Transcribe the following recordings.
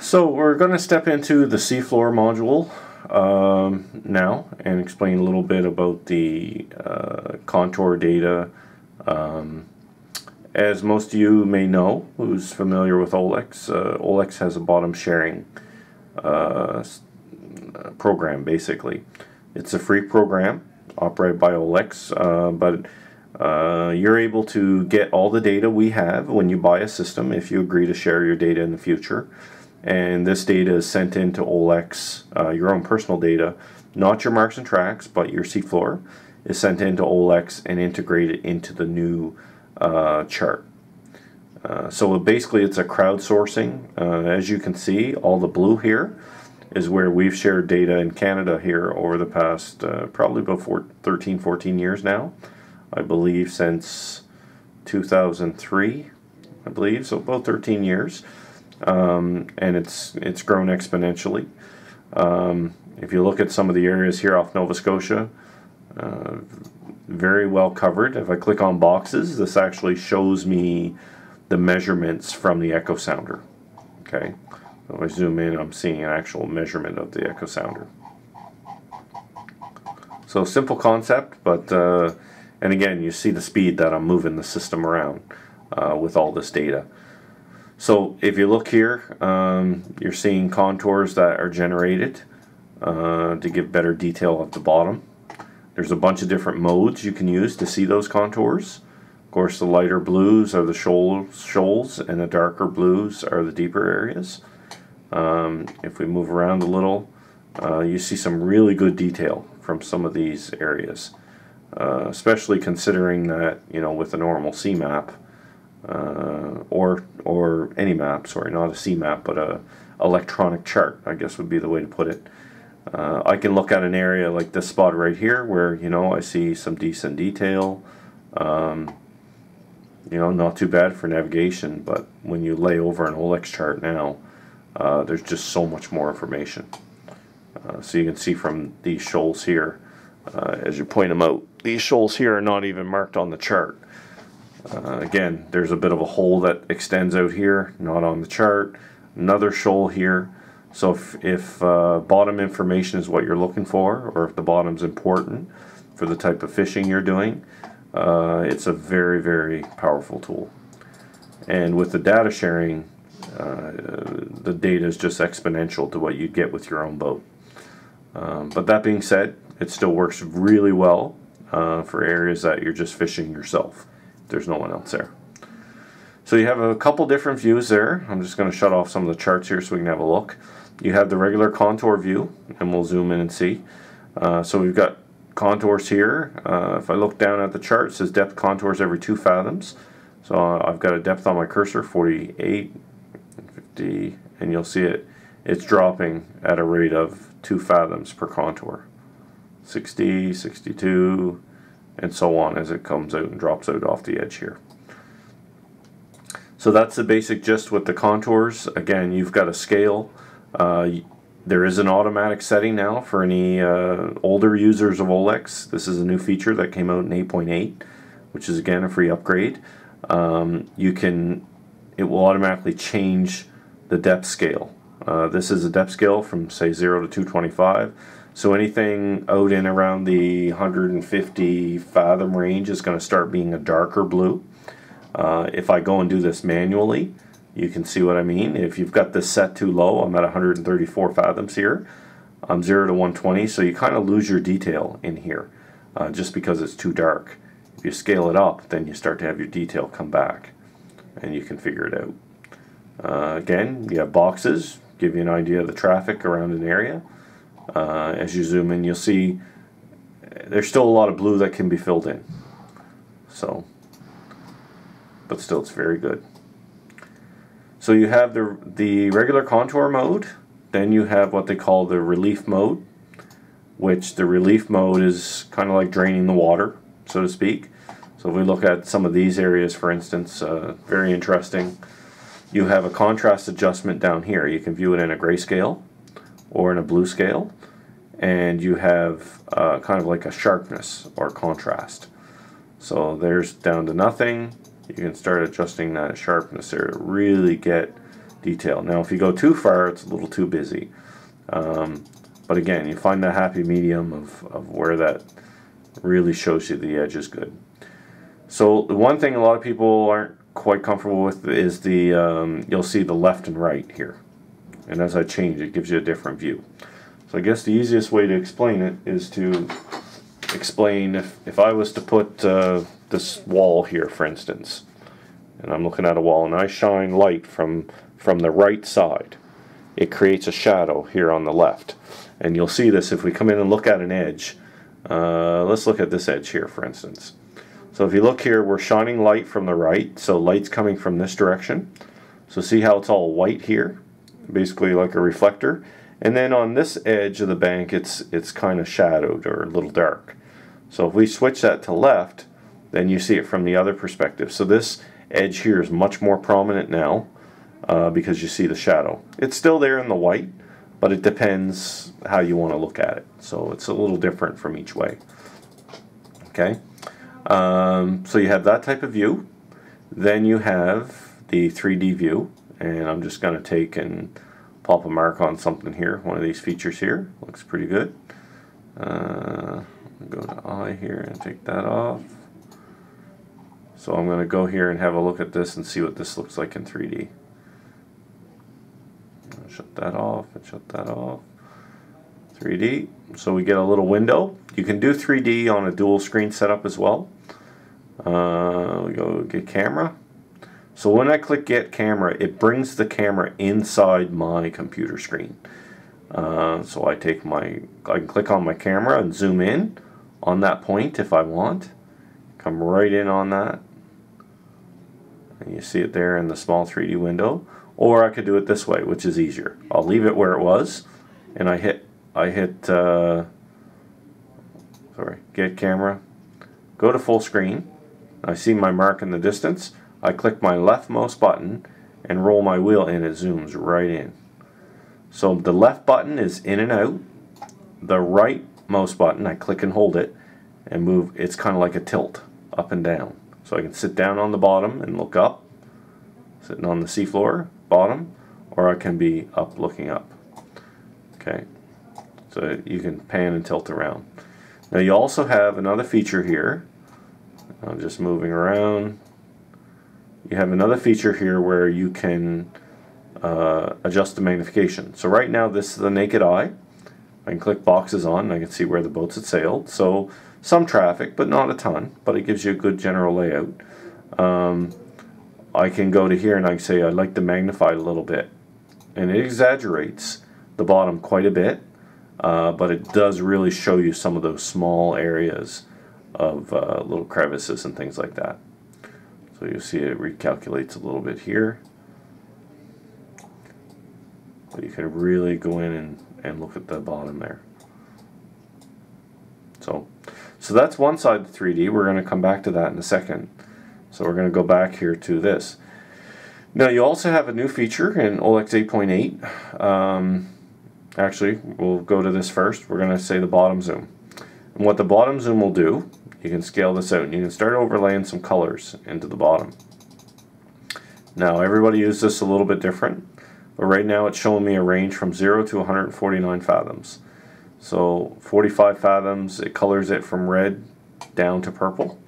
So we're going to step into the Seafloor module now and explain a little bit about the contour data. As most of you may know, who's familiar with Olex, Olex has a bottom sharing program basically. It's a free program operated by Olex, but you're able to get all the data we have when you buy a system if you agree to share your data in the future. And this data is sent into Olex, your own personal data, not your marks and tracks, but your Seafloor is sent into Olex and integrated into the new chart. So basically it's a crowdsourcing. As you can see, all the blue here is where we've shared data in Canada here over the past probably about 13, 14 years now. I believe since 2003, I believe, so about 13 years. And it's grown exponentially. If you look at some of the areas here off Nova Scotia, very well covered. If I click on boxes, this actually shows me the measurements from the echo sounder. Okay, so if I zoom in, I'm seeing an actual measurement of the echo sounder. So simple concept, but and again, you see the speed that I'm moving the system around with all this data. So if you look here, you're seeing contours that are generated to give better detail at the bottom. There's a bunch of different modes you can use to see those contours. Of course, the lighter blues are the shoals, and the darker blues are the deeper areas. If we move around a little, you see some really good detail from some of these areas, especially considering that, you know, with a normal C map, or any map, sorry, not a C map, but a electronic chart, I guess would be the way to put it. I can look at an area like this spot right here where, you know, I see some decent detail. You know, not too bad for navigation, but when you lay over an Olex chart now, there's just so much more information. So you can see from these shoals here, as you point them out, these shoals here are not even marked on the chart. Again, there's a bit of a hole that extends out here, not on the chart. Another shoal here. So if bottom information is what you're looking for, or if the bottom's important for the type of fishing you're doing, it's a very, very powerful tool. And with the data sharing, the data is just exponential to what you'd get with your own boat. But that being said, it still works really well for areas that you're just fishing yourself. There's no one else there. So you have a couple different views there. I'm just going to shut off some of the charts here so we can have a look. You have the regular contour view, and we'll zoom in and see. So we've got contours here. If I look down at the chart, it says depth contours every 2 fathoms. So I've got a depth on my cursor, 48, 50, and you'll see it's dropping at a rate of 2 fathoms per contour. 60, 62, and so on as it comes out and drops out off the edge here. So that's the basic gist with the contours. Again, you've got a scale. There is an automatic setting now for any older users of Olex. This is a new feature that came out in 8.8, which is again a free upgrade. It will automatically change the depth scale. This is a depth scale from say 0 to 225. So anything out in around the 150 fathom range is going to start being a darker blue. If I go and do this manually, you can see what I mean. If you've got this set too low, I'm at 134 fathoms here. I'm 0 to 120, so you kind of lose your detail in here just because it's too dark. If you scale it up, then you start to have your detail come back, and you can figure it out. Again, you have boxes, give you an idea of the traffic around an area. As you zoom in, you'll see there's still a lot of blue that can be filled in. So, but still, it's very good. So you have the regular contour mode, then you have what they call the relief mode, which the relief mode is kind of like draining the water, so to speak. So if we look at some of these areas, for instance, very interesting. You have a contrast adjustment down here. You can view it in a grayscale or in a blue scale, and you have kind of like a sharpness or contrast. So there's down to nothing. You can start adjusting that sharpness there to really get detail. Now if you go too far, it's a little too busy. But again, you find that happy medium of where that really shows you the edge is good. So the one thing a lot of people aren't quite comfortable with is the, you'll see the left and right here. And as I change, it gives you a different view. So I guess the easiest way to explain it is to explain if I was to put this wall here, for instance, and I'm looking at a wall and I shine light from the right side, it creates a shadow here on the left. And you'll see this if we come in and look at an edge. Let's look at this edge here, for instance. So if you look here, we're shining light from the right, so light's coming from this direction. So see how it's all white here, basically like a reflector. And then on this edge of the bank, it's kind of shadowed or a little dark. So if we switch that to left, then you see it from the other perspective. So this edge here is much more prominent now because you see the shadow. It's still there in the white, but it depends how you want to look at it. So it's a little different from each way. Okay. So you have that type of view. Then you have the 3D view, and I'm just going to take and pop a mark on something here. One of these features here looks pretty good. Go to eye here and take that off. So I'm going to go here and have a look at this and see what this looks like in 3D. Shut that off and shut that off. 3D. So we get a little window. You can do 3D on a dual screen setup as well. We go get camera. So when I click get camera, it brings the camera inside my computer screen. So I can click on my camera and zoom in on that point if I want. Come right in on that. And you see it there in the small 3D window. Or I could do it this way, which is easier. I'll leave it where it was, and I hit get camera, go to full screen. I see my mark in the distance. I click my leftmost button and roll my wheel and it zooms right in. So the left button is in and out. The rightmost button, I click and hold it and move. It's kind of like a tilt up and down. So I can sit down on the bottom and look up, sitting on the seafloor bottom, or I can be up looking up. Okay, so you can pan and tilt around. Now you also have another feature here. I'm just moving around. You have another feature here where you can adjust the magnification. So right now this is the naked eye. I can click boxes on and I can see where the boats had sailed. So some traffic, but not a ton, but it gives you a good general layout. I can go to here and I can say I'd like to magnify it a little bit. And it exaggerates the bottom quite a bit, but it does really show you some of those small areas of little crevices and things like that. So you'll see it recalculates a little bit here. But you can really go in and look at the bottom there. So that's one side of 3D. We're going to come back to that in a second. So we're going to go back here to this. Now you also have a new feature in Olex 8.8. Actually, we'll go to this first. We're going to say the bottom zoom. And what the bottom zoom will do, you can scale this out and you can start overlaying some colors into the bottom. Now everybody uses this a little bit different, but right now it's showing me a range from 0 to 149 fathoms. So 45 fathoms, it colors it from red down to purple.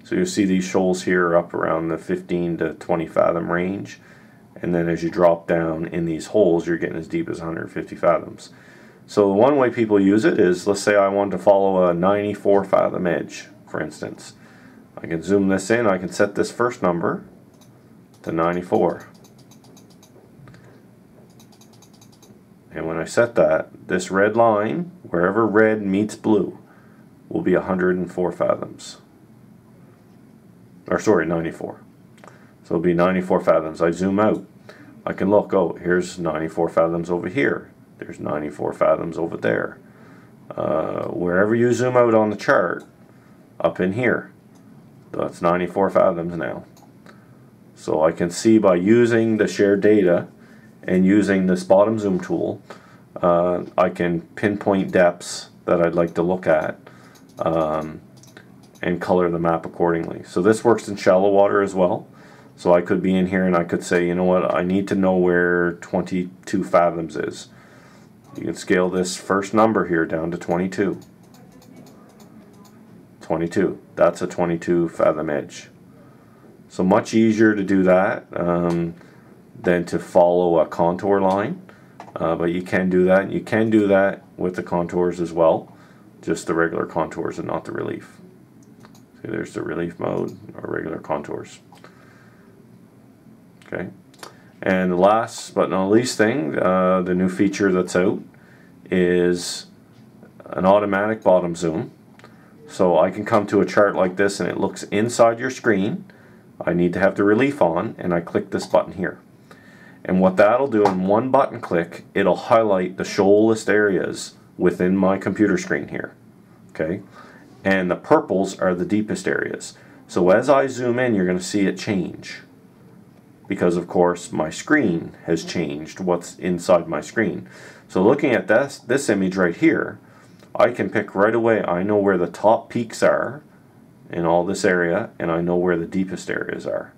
So you see these shoals here up around the 15 to 20 fathom range, and then as you drop down in these holes you're getting as deep as 150 fathoms. So the one way people use it is, let's say I want to follow a 94 fathom edge, for instance. I can zoom this in, I can set this first number to 94. And when I set that, this red line, wherever red meets blue, will be 104 fathoms. Or sorry, 94. So it'll be 94 fathoms. I zoom out. I can look, oh, here's 94 fathoms over here. There's 94 fathoms over there. Wherever you zoom out on the chart, up in here, that's 94 fathoms now. So I can see by using the shared data and using this bottom zoom tool, I can pinpoint depths that I'd like to look at and color the map accordingly. So this works in shallow water as well. So I could be in here and I could say, you know what, I need to know where 22 fathoms is. You can scale this first number here down to 22. 22. That's a 22 fathom edge. So much easier to do that than to follow a contour line. But you can do that. You can do that with the contours as well. Just the regular contours and not the relief. See, there's the relief mode or regular contours. Okay. And the last but not least thing, the new feature that's out is an automatic bottom zoom. So I can come to a chart like this and it looks inside your screen. I need to have the relief on and I click this button here. And what that'll do in one button click, it'll highlight the shoal-less areas within my computer screen here. Okay? And the purples are the deepest areas. So as I zoom in, you're going to see it change. Because of course my screen has changed what's inside my screen. So looking at this image right here, I can pick right away, I know where the top peaks are in all this area, and I know where the deepest areas are.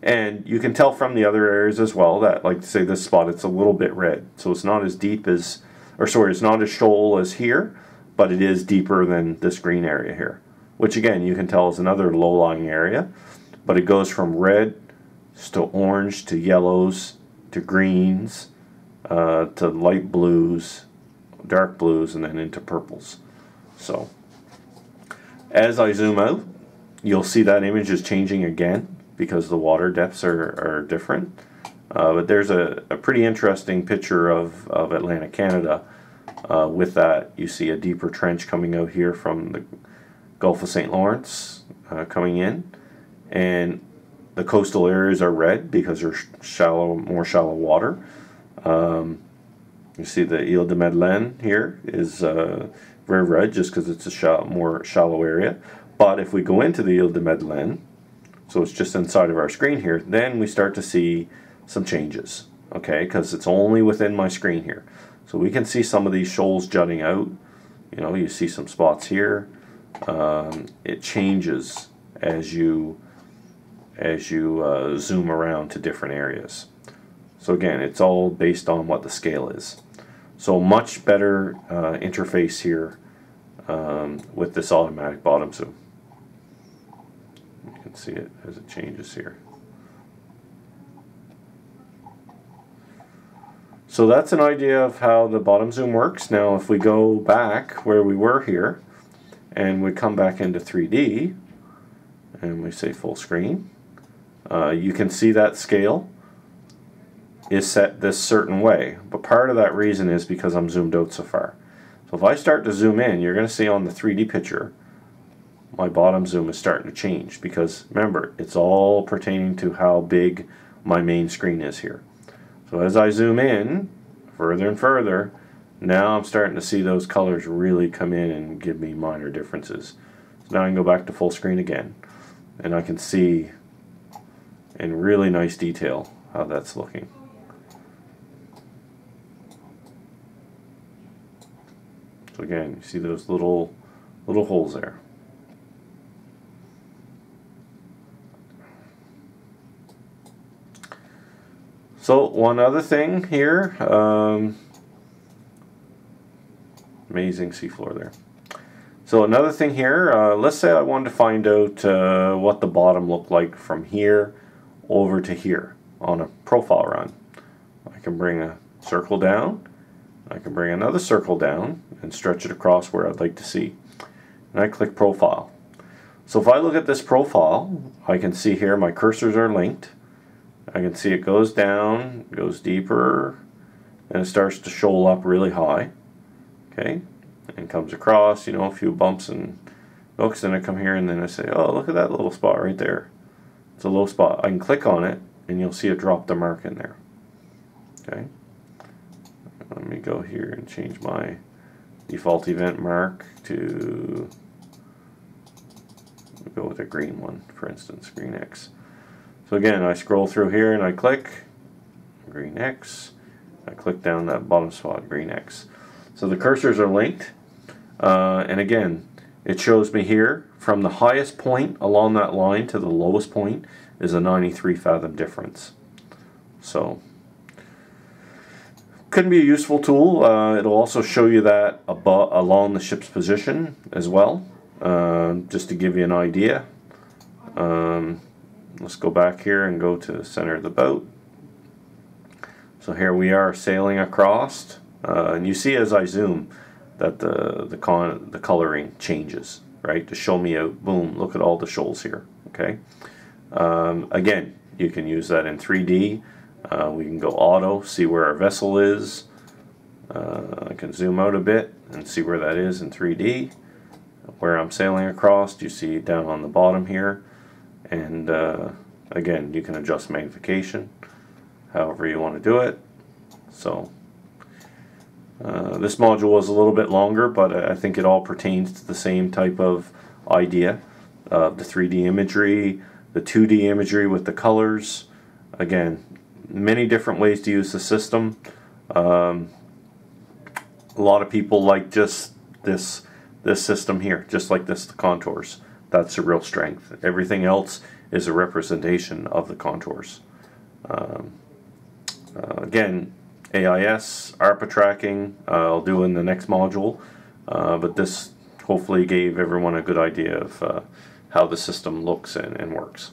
And you can tell from the other areas as well that, like say this spot, it's a little bit red. So it's not as deep as, or sorry, it's not as shoal as here, but it is deeper than this green area here. Which again, you can tell is another low-lying area. But it goes from red to orange to yellows to greens to light blues, dark blues, and then into purples. So as I zoom out, you'll see that image is changing again because the water depths are different. But there's a pretty interesting picture of Atlantic Canada. With that, you see a deeper trench coming out here from the Gulf of St. Lawrence coming in, and the coastal areas are red because they're more shallow water. You see the Ile de Madeleine here is very red just because it's a more shallow area. But if we go into the Ile de Madeleine, so it's just inside of our screen here, then we start to see some changes, okay, because it's only within my screen here. So we can see some of these shoals jutting out. You know, you see some spots here. It changes as you zoom around to different areas. So again, it's all based on what the scale is. So much better interface here with this automatic bottom zoom. You can see it as it changes here. So that's an idea of how the bottom zoom works. Now if we go back where we were here and we come back into 3D and we say full screen, you can see that scale is set this certain way, but part of that reason is because I'm zoomed out so far. So if I start to zoom in, you're going to see on the 3D picture my bottom zoom is starting to change, because remember, it's all pertaining to how big my main screen is here. So as I zoom in further and further, now I'm starting to see those colors really come in and give me minor differences. So now I can go back to full screen again, and I can see in really nice detail how that's looking. So again, you see those little holes there. So one other thing here, amazing seafloor there. So another thing here, let's say I wanted to find out what the bottom looked like from here over to here on a profile run. I can bring a circle down, I can bring another circle down and stretch it across where I'd like to see. And I click profile. So if I look at this profile, I can see here my cursors are linked. I can see it goes down, goes deeper, and it starts to shoal up really high. Okay, and comes across, you know, a few bumps and nooks, and I come here and then I say, oh, look at that little spot right there. It's a low spot. I can click on it and you'll see it drop the mark in there. Okay, let me go here and change my default event mark to, go with a green one, for instance, green X. So again, I scroll through here and I click green X. I click down that bottom spot, green X. So the cursors are linked, and again, it shows me here from the highest point along that line to the lowest point, is a 93 fathom difference. So could be a useful tool. It'll also show you that along the ship's position as well, just to give you an idea. Let's go back here and go to the center of the boat. So here we are sailing across, and you see as I zoom that the coloring changes, right? To show me a boom, look at all the shoals here. Okay. Again, you can use that in 3D. We can go auto, see where our vessel is. I can zoom out a bit and see where that is in 3D. Where I'm sailing across, you see down on the bottom here. And again, you can adjust magnification however you want to do it. So this module was a little bit longer, but I think it all pertains to the same type of idea of the 3D imagery, the 2D imagery with the colors. Again, many different ways to use the system. A lot of people like just this system here, just like this, the contours. That's the real strength. Everything else is a representation of the contours. Again, AIS, ARPA tracking, I'll do in the next module, but this hopefully gave everyone a good idea of how the system looks and works.